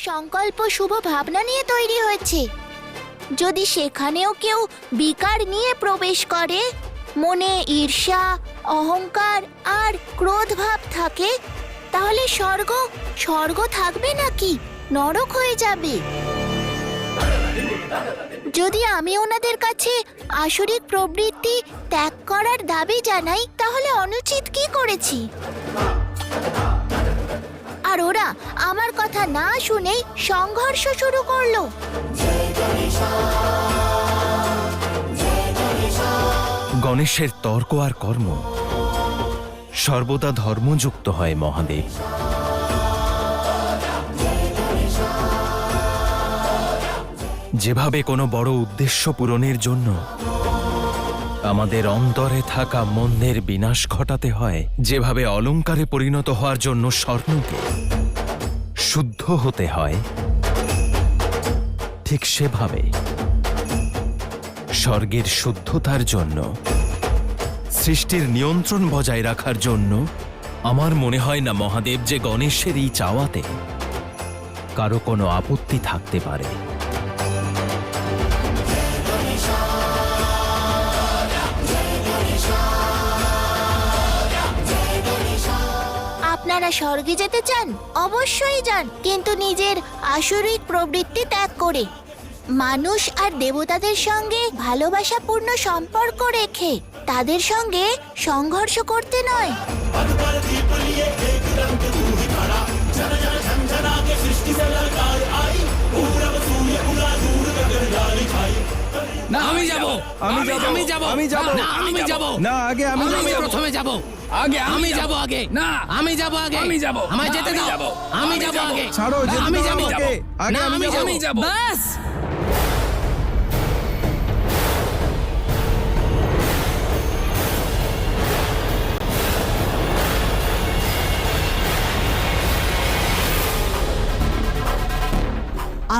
সংকল্প শুভ ভাবনা নিয়ে তৈরি হয়েছে। যদি সেখানেও কেউ বিকার নিয়ে প্রবেশ করে, মনে ঈর্ষা, অহংকার আর ক্রোধ ভাব থাকে, তাহলে স্বর্গ থাকবে নাকি নরক হয়ে যাবে। যদি আমি ওনাদের কাছে আসরিক প্রবৃত্তি ত্যাগ করার দাবি জানাই, তাহলে অনুচিত কি করেছি? আর ওরা আমার কথা না শুনেই সংঘর্ষ শুরু করলো। গণেশের তর্ক আর কর্ম সর্বদা ধর্মযুক্ত হয় মহাদেব। যেভাবে কোনো বড় উদ্দেশ্য পূরণের জন্য আমাদের অন্তরে থাকা মন্দের বিনাশ ঘটাতে হয়, যেভাবে অলংকারে পরিণত হওয়ার জন্য স্বর্ণকে শুদ্ধ হতে হয়, ঠিক সেভাবে স্বর্গের শুদ্ধতার জন্য, সৃষ্টির নিয়ন্ত্রণ বজায় রাখার জন্য আমার মনে হয় না মহাদেব যে গণেশের এই চাওয়াতে কারো কোনো আপত্তি থাকতে পারে। আপনারা স্বর্গে যেতে চান? অবশ্যই যান, কিন্তু নিজের আসরিক প্রবৃত্তি ত্যাগ করে, মানুষ আর দেবতাদের সঙ্গে ভালোবাসাপূর্ণ সম্পর্ক রেখে, তাদের সঙ্গে সংঘর্ষ করতে নয়। না, আমি যাব। না, আমি যাব। না, আগে আমি প্রথমে যাব। আগে আমি যাব আগে। না, আমি যাব আগে। আমায় যেতে দাও। আমি যাব আগে। ছাড়ো, যেতে আমি দাও যাব। আমাকে। আগে না, আমি যাব। ব্যাস,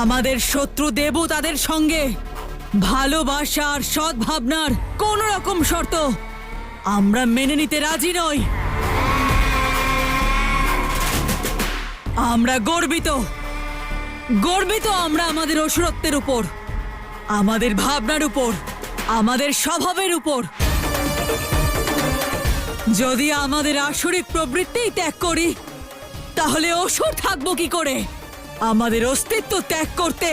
আমাদের শত্রু দেবতাদের সঙ্গে ভালোবাসার সদ্ভাবনার কোন রকম শর্ত আমরা মেনে নিতে রাজি নই। আমরা গর্বিত আমরা আমাদের অসুরত্বের উপর, আমাদের ভাবনার উপর, আমাদের স্বভাবের উপর। যদি আমাদের আসরিক প্রবৃত্তি ত্যাগ করি, তাহলে অসুর থাকবো কি করে? আমাদের অস্তিত্ব ত্যাগ করতে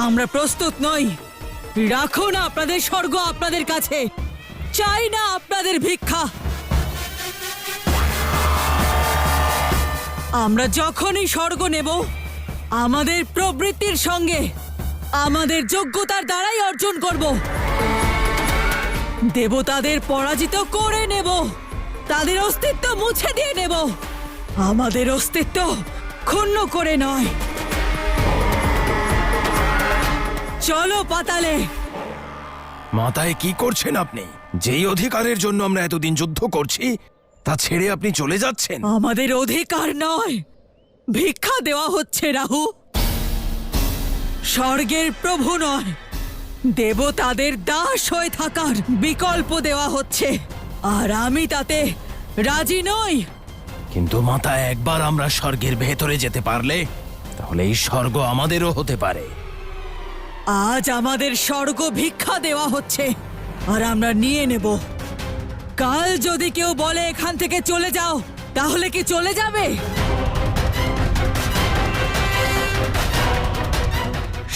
আমরা প্রস্তুত নই। রাখুন আপনাদের স্বর্গ আপনাদের কাছে, চাই না আপনাদের ভিক্ষা। আমরা যখনই স্বর্গ নেব, আমাদের প্রবৃত্তির সঙ্গে আমাদের যোগ্যতার দ্বারাই অর্জন করব। দেবতাদের পরাজিত করে নেব, তাদের অস্তিত্ব মুছে দিয়ে নেব, আমাদের অস্তিত্ব ক্ষুণ্ণ করে নয়। চলো পাতালে। মাথায় কি করছেন আপনি? যেই অধিকারের জন্য আমরা এতদিন যুদ্ধ করছি তা ছেড়ে আপনি চলে যাচ্ছেন? আমাদের অধিকার নয়, ভিক্ষা দেওয়া হচ্ছে রাহু। স্বর্গের প্রভু নয়, দেবতাদের দাস হয়ে থাকার বিকল্প দেওয়া হচ্ছে, আর আমি তাতে রাজি নই। কিন্তু মাতা, একবার আমরা স্বর্গের ভেতরে যেতে পারলে তাহলে এই স্বর্গ আমাদেরও হতে পারে। আজ আমাদের স্বর্গ ভিক্ষা দেওয়া হচ্ছে, আর আমরা নিয়ে নেব। কাল যদি কেউ বলে এখান থেকে চলে যাও, তাহলে কি চলে যাবে?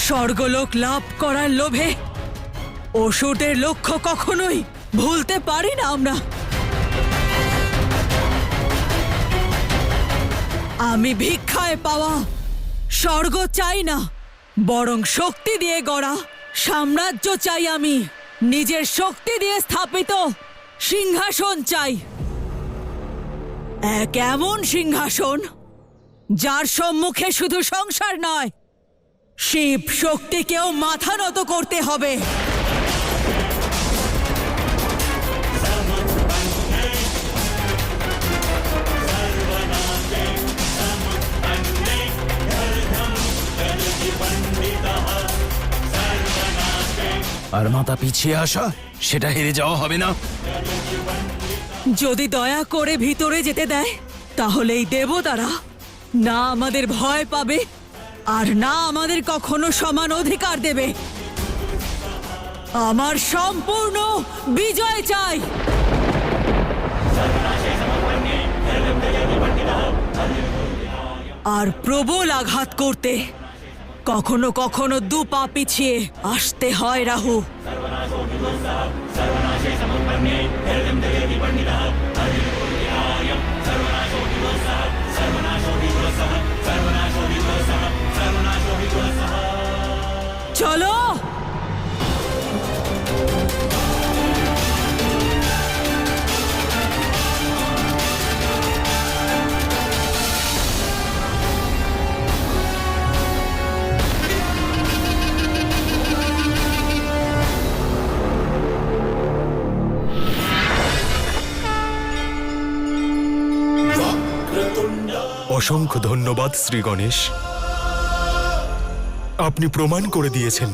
স্বর্গলোক লাভ করার লোভে অসুরদের লক্ষ্য কখনোই ভুলতে পারি না আমরা। আমি ভিক্ষায় পাওয়া স্বর্গ চাই না, বরং শক্তি দিয়ে গড়া সাম্রাজ্য চাই। আমি নিজের শক্তি দিয়ে স্থাপিত সিংহাসন চাই, এক এমন সিংহাসন যার সম্মুখে শুধু সংসার নয়, শিব শক্তিকেও মাথা নত করতে হবে। আর মাতা পিছিয়ে আসা, সেটা হেরে যাওয়া হবে না। যদি দয়া করে ভিতরে যেতে দেয়, তাহলে এই দেবতারা না আমাদের ভয় পাবে, আর না আমাদের কখনো সমান অধিকার দেবে। আমার সম্পূর্ণ বিজয় চাই। আর প্রবল আঘাত করতে কখনো কখনো 2 পা পিছিয়ে আসতে হয় রাহু। চলো। অসংখ্য ধন্যবাদ শ্রী গণেশ। আপনি প্রমাণ করে দিয়েছেন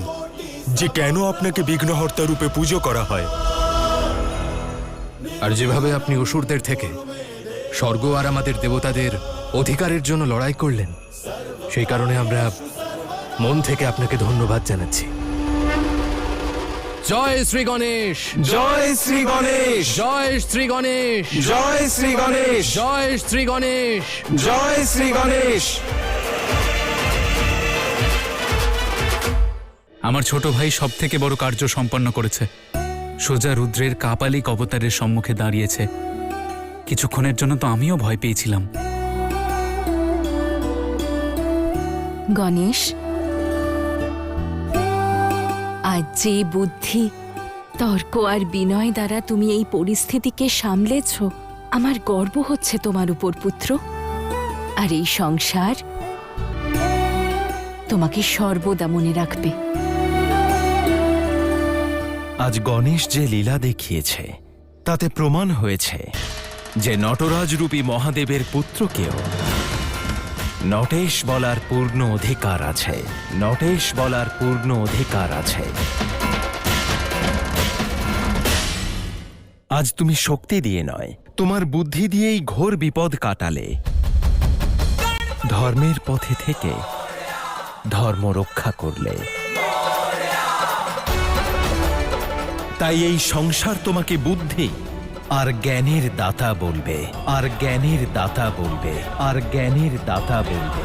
যে কেন আপনাকে বিঘ্নহর্তা রূপে পুজো করা হয়। আর যেভাবে আপনি অসুরদের থেকে স্বর্গ আর আমাদের দেবতাদের অধিকারের জন্য লড়াই করলেন, সেই কারণে আমরা মন থেকে আপনাকে ধন্যবাদ জানাচ্ছি। জয় শ্রী গণেশ, জয় শ্রী গণেশ, জয় শ্রী গণেশ, জয় শ্রী গণেশ, জয় শ্রী গণেশ। জয় শ্রী গণেশ। আমার ছোট ভাই সব থেকে বড় কার্য সম্পন্ন করেছে। সোজা রুদ্রের কাপালিক অবতারের সম্মুখে দাঁড়িয়েছে। কিছুক্ষণের জন্য তো আমিও ভয় পেয়েছিলাম। গণেশ, আজ যে বুদ্ধি, তর্ক আর বিনয় দ্বারা তুমি এই পরিস্থিতিকে সামলেছ, আমার গর্ব হচ্ছে তোমার উপর পুত্র। আর এই সংসার তোমাকে সর্বদা মনে রাখবে। আজ গণেশ যে লীলা দেখিয়েছে তাতে প্রমাণ হয়েছে যে নটরাজরূপী মহাদেবের পুত্রকেও নটেশ বলার পূর্ণ অধিকার আছে। নটেশ বলার পূর্ণ অধিকার আছে। আজ তুমি শক্তি দিয়ে নয়, তোমার বুদ্ধি দিয়েই ঘোর বিপদ কাটালে। ধর্মের পথে থেকে ধর্ম রক্ষা করলে। তাই এই সংসার তোমাকে বুদ্ধি আর জ্ঞানের দাতা বলবে, আর জ্ঞানের দাতা বলবে, আর জ্ঞানের দাতা বলবে।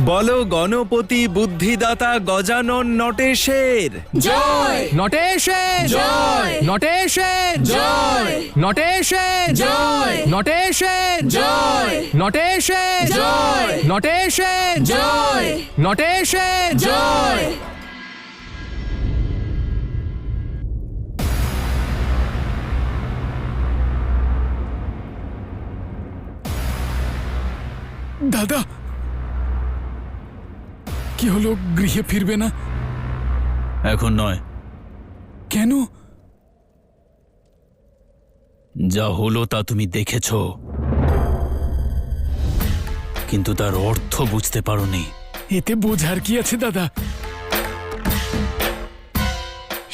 বলো গণপতি বুদ্ধিদাতা গজানন নটেশের জয় নটেশের, জয় নটেশের, জয় নটেশের, জয় নটেশের, জয় নটেশের, জয় নটেশের, জয় নটেশের, জয়। দাদা, কি হলো? গৃহে ফিরবে না? এখন নয়। কেন? যা হলো তা তুমি দেখেছ, কিন্তু তার অর্থ বুঝতে পারোনি। এতে বোঝার কি আছে দাদা?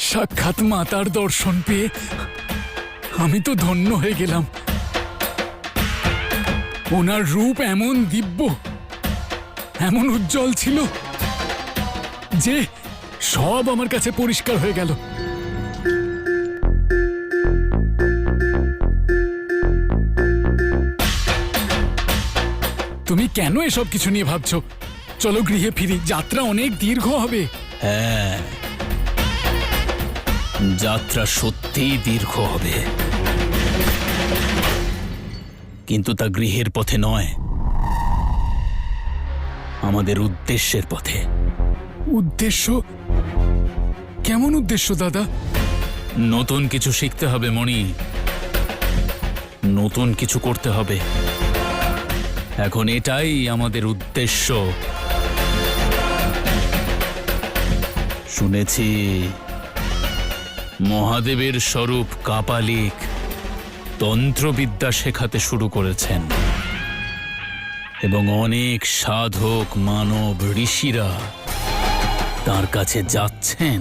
সাক্ষাৎ মাতার দর্শন পেয়ে আমি তো ধন্য হয়ে গেলাম। ওনার রূপ এমন দিব্য, এমন উজ্জ্বল ছিল যে সব আমার কাছে পরিষ্কার হয়ে গেল। তুমি কেন এসব কিছু নিয়ে ভাবছো? চলো গৃহে ফিরি, যাত্রা অনেক দীর্ঘ হবে। হ্যাঁ, যাত্রা সত্যিই দীর্ঘ হবে, কিন্তু তা গৃহের পথে নয়, আমাদের উদ্দেশ্যের পথে। উদ্দেশ্য? কেমন উদ্দেশ্য দাদা? নতুন কিছু শিখতে হবে মণি, নতুন কিছু করতে হবে। এখন এটাই আমাদের উদ্দেশ্য। শুনেছি মহাদেবের স্বরূপ কাপালিক তন্ত্রবিদ্যা শেখাতে শুরু করেছেন এবং অনেক সাধক মানব ঋষিরা তার কাছে যাচ্ছেন।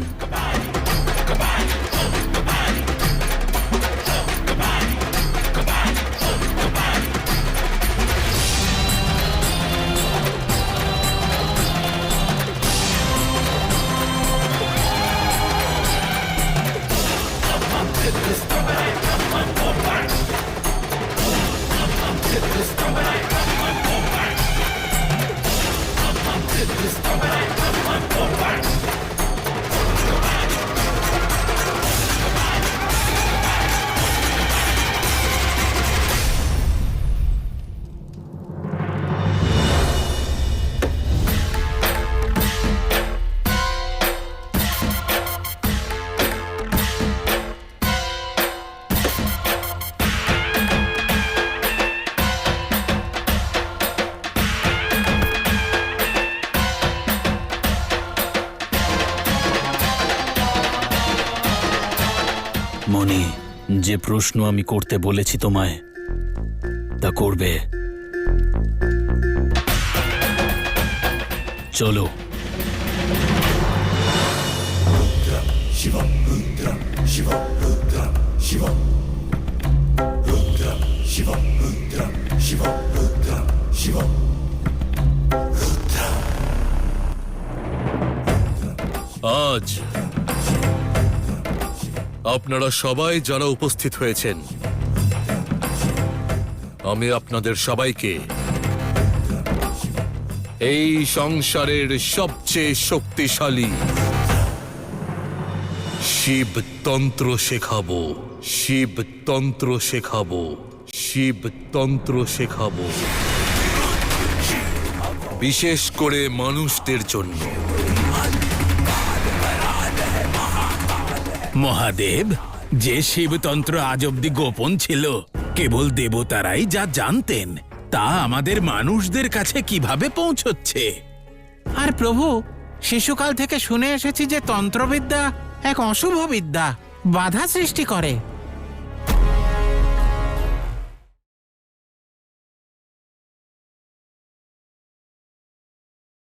যে প্রশ্ন আমি করতে বলেছি তোমায় তা করবে। চলো। আজ আপনারা সবাই যারা উপস্থিত হয়েছেন, আমি আপনাদের সবাইকে এই সংসারের সবচেয়ে শক্তিশালী শিবতন্ত্র শেখাবো, শিবতন্ত্র শেখাবো, শিবতন্ত্র শেখাবো, বিশেষ করে মানুষদের জন্য। মহাদেব, যে শিবতন্ত্র আজ অব্দি গোপন ছিল, কেবল দেবতারাই যা জানতেন, তা আমাদের মানুষদের কাছে কিভাবে পৌঁছচ্ছে? আর প্রভু, শিশুকাল থেকে শুনে এসেছি যে তন্ত্রবিদ্যা এক অশুভ বিদ্যা, বাধা সৃষ্টি করে।